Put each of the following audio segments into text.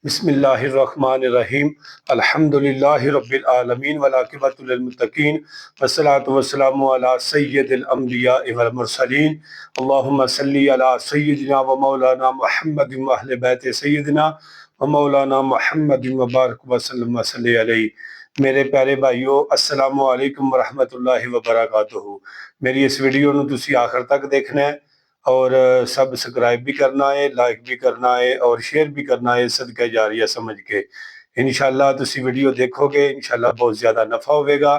बिस्मिल्लाहिर्रहमानिर्रहीम अल्हम्दुलिल्लाहि रब्बिल आलमीन वलाकिबतु लिलमुत्तकीन वस्सलातु वस्सलामु अला सय्यिदिल अंबिया वल मुरसलीन अल्लाहुम्मा सल्लि अला सय्यिदिना व मौलाना मुहम्मदिन व अहले बैत सय्यिदिना व मौलाना मुहम्मदिन व बारिक व सल्लम व सल्ली अलैहि। मेरे प्यारे भाइयों, अस्सलामु अलैकुम व रहमतुल्लाहि व बरकातुहू। मेरी इस वीडियो ਨੂੰ ਤੁਸੀਂ ਆਖਰ ਤੱਕ देखना है और सब्सक्राइब भी करना है, लाइक भी करना है और शेयर भी करना है सदका जारिया समझ के। इंशाअल्लाह तुसी वीडियो देखोगे, इंशाअल्लाह बहुत ज़्यादा नफ़ा होगा।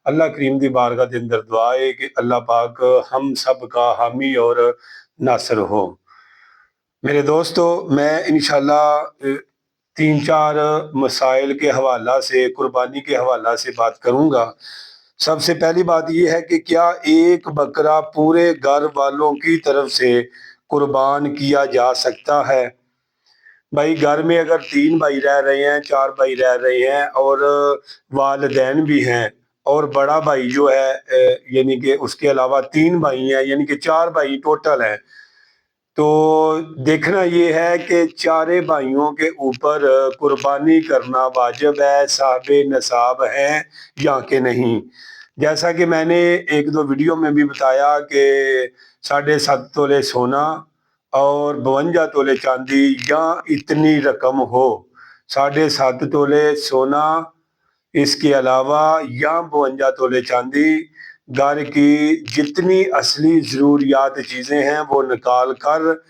अल्लाह करीम दी बारगाह दे अंदर दुआ है कि अल्लाह पाक हम सब का हामी और नासर हो। मेरे दोस्तों, मैं इंशाअल्लाह तीन चार मसाइल के हवाला से, कुर्बानी के हवाला से बात करूँगा। सबसे पहली बात यह है कि क्या एक बकरा पूरे घर वालों की तरफ से कुर्बान किया जा सकता है? भाई, घर में अगर 3 भाई रह रहे हैं, 4 भाई रह रहे हैं और वालिदैन भी हैं और बड़ा भाई जो है यानी कि उसके अलावा 3 भाई हैं, यानी कि 4 भाई टोटल हैं, तो देखना ये है कि चारे भाइयों के ऊपर कुर्बानी करना वाजिब है, साहिबे नसाब हैं या कि नहीं। जैसा कि मैंने एक दो वीडियो में भी बताया कि 7.5 तोले सोना और 52 तोले चांदी या इतनी रकम हो, 7.5 तोले सोना, इसके अलावा या 52 तोले चांदी, घर की जितनी असली ज़रूरियात चीज़ें हैं वो निकाल कर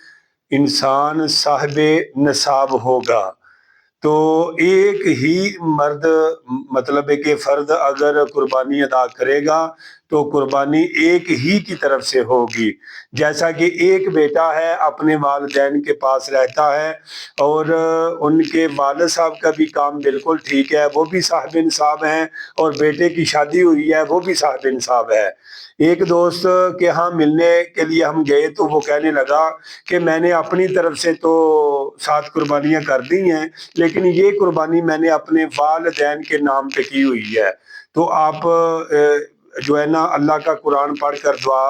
इंसान साहिबे नसाब होगा। तो एक ही मर्द, मतलब है कि फ़र्द अगर कुर्बानी अदा करेगा तो कुर्बानी एक ही की तरफ से होगी। जैसा कि एक बेटा है, अपने वालिदैन के पास रहता है और उनके वालिद साहब का भी काम बिल्कुल ठीक है, वो भी साहिब इंसाब हैं, और बेटे की शादी हुई है, वो भी साहिब इंसाब है। एक दोस्त के यहाँ मिलने के लिए हम गए तो वो कहने लगा कि मैंने अपनी तरफ से तो 7 कुर्बानियाँ कर दी हैं, लेकिन ये कुर्बानी मैंने अपने वालिदैन के नाम पे की हुई है। तो आप जो है ना अल्लाह का कुरान पढ़ कर दुआ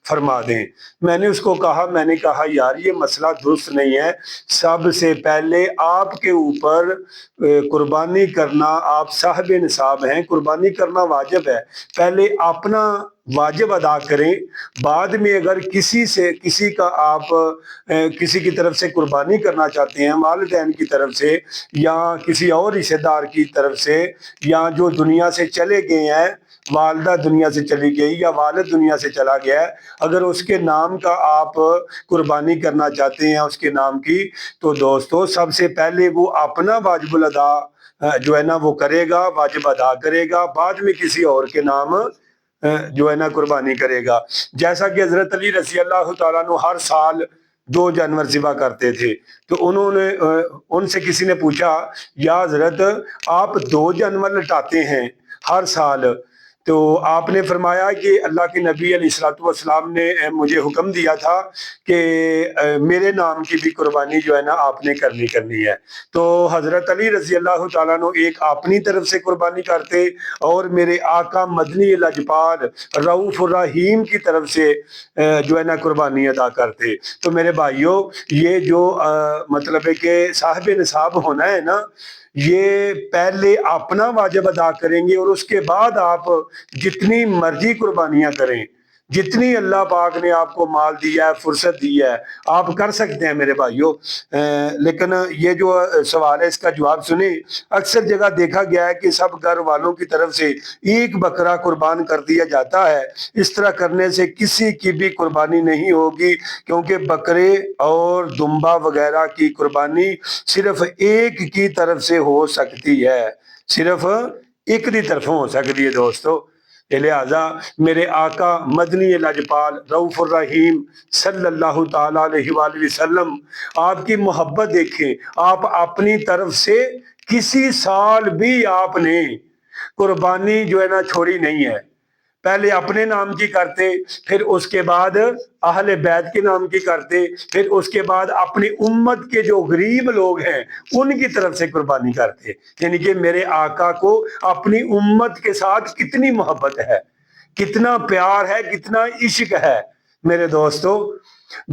फरमा दें। मैंने कहा यार, ये मसला दुरुस्त नहीं है। सबसे पहले आपके ऊपर कुर्बानी करना, आप साहिब निसाब हैं, कुर्बानी करना वाजिब है। पहले अपना वाजिब अदा करें, बाद में अगर किसी का आप किसी की तरफ से कुर्बानी करना चाहते हैं, वालिदैन की तरफ से या किसी और रिश्तेदार की तरफ से, या जो दुनिया से चले गए हैं, वालदा दुनिया से चली गई या वालिद दुनिया से चला गया है, अगर उसके नाम का आप कुर्बानी करना चाहते हैं उसके नाम की, तो दोस्तों सबसे पहले वो अपना वाजिब अदा जो है ना वो करेगा, वाजिब अदा करेगा, बाद में किसी और के नाम जो है ना कुर्बानी करेगा। जैसा कि हजरत अली रज़ी अल्लाह तआला अन्हु हर साल 2 जानवर ज़िबा करते थे, तो उन्होंने उनसे किसी ने पूछा, या हजरत आप 2 जानवर लटाते हैं हर साल, तो आपने फरमाया कि अल्लाह के नबी अलैहिस्सलातु वस्सलाम ने मुझे हुक्म दिया था कि मेरे नाम की भी कुर्बानी जो है ना आपने करनी है। तो हजरत अली रज़ी अल्लाह तआला अन्हु एक अपनी तरफ से कुर्बानी करते और मेरे आका मदनी लजपाल रऊफ़ुर रहीम की तरफ से जो है ना कुर्बानी अदा करते। तो मेरे भाइयों, ये जो मतलब है कि साहिब निसाब होना है ना, ये पहले अपना वाजिब अदा करेंगे और उसके बाद आप जितनी मर्जी कुर्बानियां करें, जितनी अल्लाह पाक ने आपको माल दिया है, फुर्सत दी है, आप कर सकते हैं मेरे भाइयों। लेकिन ये जो सवाल है इसका जवाब सुने। अक्सर जगह देखा गया है कि सब घर वालों की तरफ से एक बकरा कुर्बान कर दिया जाता है। इस तरह करने से किसी की भी कुर्बानी नहीं होगी, क्योंकि बकरे और दुम्बा वगैरह की कुर्बानी सिर्फ एक की तरफ से हो सकती है, सिर्फ एक की तरफ हो सकती है दोस्तों। लिहाजा मेरे आका मदनी लजपाल रऊफ़ुर रहीम सल्लल्लाहु ताला अलैहि वसल्लम, आपकी मोहब्बत देखें। आप अपनी तरफ से किसी साल भी आपने कुर्बानी जो है ना छोड़ी नहीं है। पहले अपने नाम की करते, फिर उसके बाद अहले बैत के नाम की करते, फिर उसके बाद अपनी उम्मत के जो गरीब लोग हैं उनकी तरफ से कुर्बानी करते। यानी कि मेरे आका को अपनी उम्मत के साथ कितनी मोहब्बत है, कितना प्यार है, कितना इश्क है मेरे दोस्तों।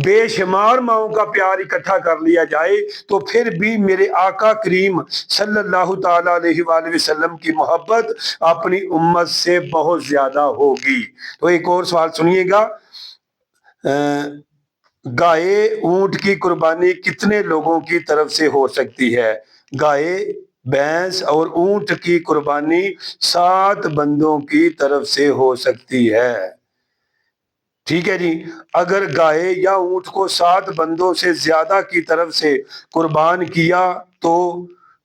بے شمار ماؤں کا پیار اکٹھا کر لیا جائے تو پھر بھی میرے آقا کریم صلی اللہ تعالی علیہ وآلہ وسلم کی محبت اپنی امت سے بہت زیادہ ہوگی۔ تو ایک اور سوال سنیے گا، گائے اونٹ کی قربانی کتنے لوگوں کی طرف سے ہو سکتی ہے؟ گائے، بھینس اور اونٹ کی قربانی 7 بندوں کی طرف سے ہو سکتی ہے۔ ٹھیک ہے جی، اگر گائے یا اونٹ کو 7 بندوں سے زیادہ کی طرف سے قربان کیا تو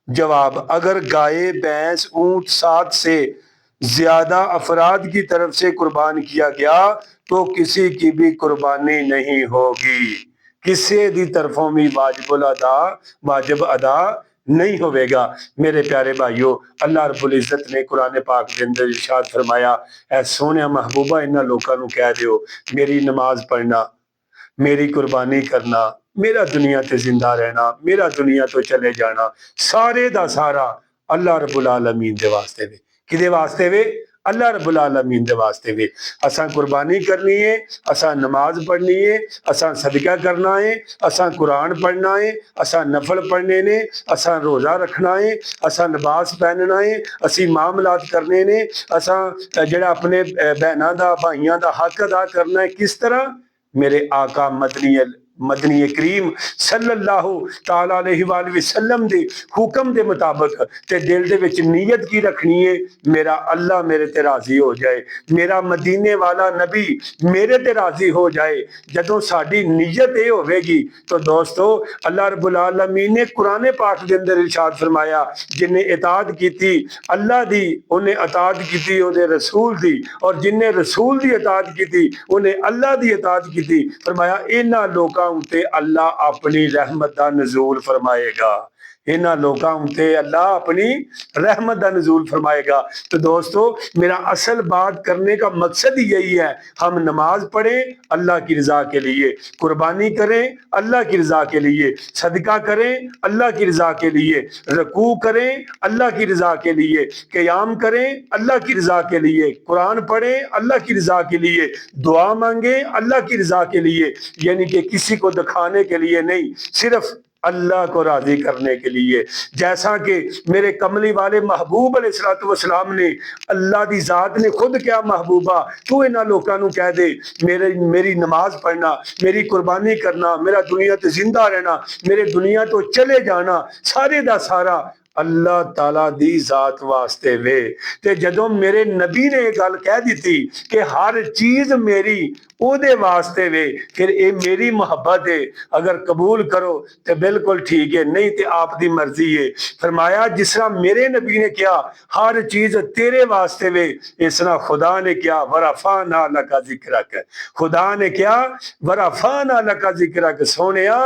جواب، اگر گائے، بھینس، اونٹ 7 سے زیادہ افراد کی طرف سے قربان کیا گیا تو کسی کی بھی قربانی نہیں ہوگی، کسی دی طرفوں بھی واجب ادا نہیں ہوئے گا۔ میرے پیارے بھائیو، اللہ رب العزت نے قرآن پاک کے اندر ارشاد فرمایا، اے سونے محبوبہ انہاں لوکاں نوں کہہ دیو میری نماز پڑھنا، میری قربانی کرنا، میرا دنیا تے زندہ رہنا، میرا دنیا تو چلے جانا، سارے دا سارا اللہ رب العالمین دے واسطے وے۔ کدے واسطے وے؟ اللہ رب العالمین دے واسطے وے۔ اساں قربانی کرنی ہے، اساں نماز پڑھنی ہے، اساں صدقہ کرنا ہے، اساں قرآن پڑھنا ہے، اساں نفل پڑھنے نے، اساں روزہ رکھنا ہے، اساں لباس پہننا ہے، اسی معاملات کرنے نے، اساں جڑا اپنے بہناں دا بھائیاں دا حق ادا کرنا ہے۔ کس طرح؟ میرے آقا مدنی کریم صلی اللہ تعالی علیہ وآلہ وسلم دے حکم دے مطابق، تے دل دے وچ نیت کی رکھنی ہے، میرا اللہ میرے تے راضی ہو جائے، میرا مدینے والا نبی میرے تے راضی ہو جائے۔ جدوں ساڈی نیت اے ہوے گی تو دوستو اللہ رب العالمین نے قرآن پاک دے اندر ارشاد فرمایا، جن نے اطاعت کیتی اللہ دی، انہیں اطاعت کیتی اودے رسول دی، اور جن نے رسول دی اطاعت کیتی انہیں اللہ دی اطاعت کیتی، فرمایا انہاں لوکاں اُتے اللہ اپنی رحمت دا نزول فرمائے گا، انہاں لوکاں اُتے اللہ اپنی رحمت دا نزول فرمائے گا۔ تو دوستو میرا اصل بات کرنے کا مقصد یہی ہے، ہم نماز پڑھیں اللہ کی رضا کے لیے، قربانی کریں اللہ کی رضا کے لیے، صدقہ کریں اللہ کی رضا کے لیے، رکوع کریں اللہ کی رضا کے لیے، قیام کریں اللہ کی رضا کے لیے، قرآن پڑھیں اللہ کی رضا کے لیے، دعا مانگیں اللہ کی رضا کے لیے، یعنی کہ کسی کو دکھانے کے لیے نہیں، صرف اللہ کو راضی کرنے کے لیے۔ جیسا کہ میرے کملی والے محبوب علیہ السلام نے، اللہ دی ذات نے خود کیا، محبوبہ تو انہاں لوکاں نوں کہہ دے میری نماز پڑھنا، میری قربانی کرنا، میرا دنیا تے زندہ رہنا، میرے دنیا تو چلے جانا، سارے دا سارا اللہ تعالیٰ دی ذات واسطے وے۔ تے جدوں میرے نبی نے یہ گل کہہ دیتی کہ ہر چیز میری او دے واسطے وے، پھر اے میری محبت ہے، اگر قبول کرو تے بالکل ٹھیک ہے، نہیں تے آپ دی مرضی ہے۔ فرمایا جس طرح میرے نبی نے کیا ہر چیز تیرے واسطے وے، اس طرح خدا نے کیا ورفعنا لک ذکرک، خدا نے کیا ورفعنا لک ذکرک، سونیا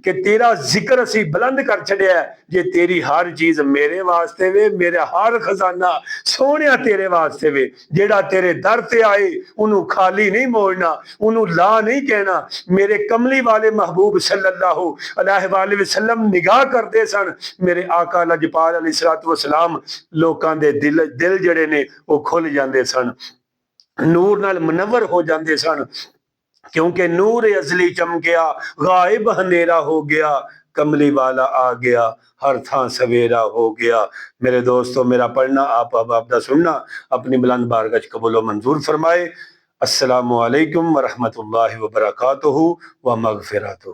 کہ تیرا ذکر اسی بلند کر چھڑیا ہے، یہ تیری ہر چیز میرے واسطے وے، میرا ہر خزانہ سونیا تیرے واسطے وے، جیڑا تیرے در تے آئے انہوں خالی نہیں موڑنا، انہوں لا نہیں کہنا۔ میرے کملی والے محبوب صلی اللہ علیہ وآلہ وسلم نگاہ کر دے سن، میرے آقا لجپال علیہ السلام لوکاں دے دل جڑے نے وہ کھل جاندے سن، نور نال منور ہو جاندے سن، کیونکہ نور ازلی چمکیا، غائب اندھیرا ہو گیا، کملی والا آ گیا، ہر تھاں سویرا ہو گیا۔ میرے دوستو میرا پڑھنا آپ دا سننا اپنی بلند بارگاہ قبول و منظور فرمائے۔ السلام علیکم ورحمۃ اللہ وبرکاتہ ومغفراتہ۔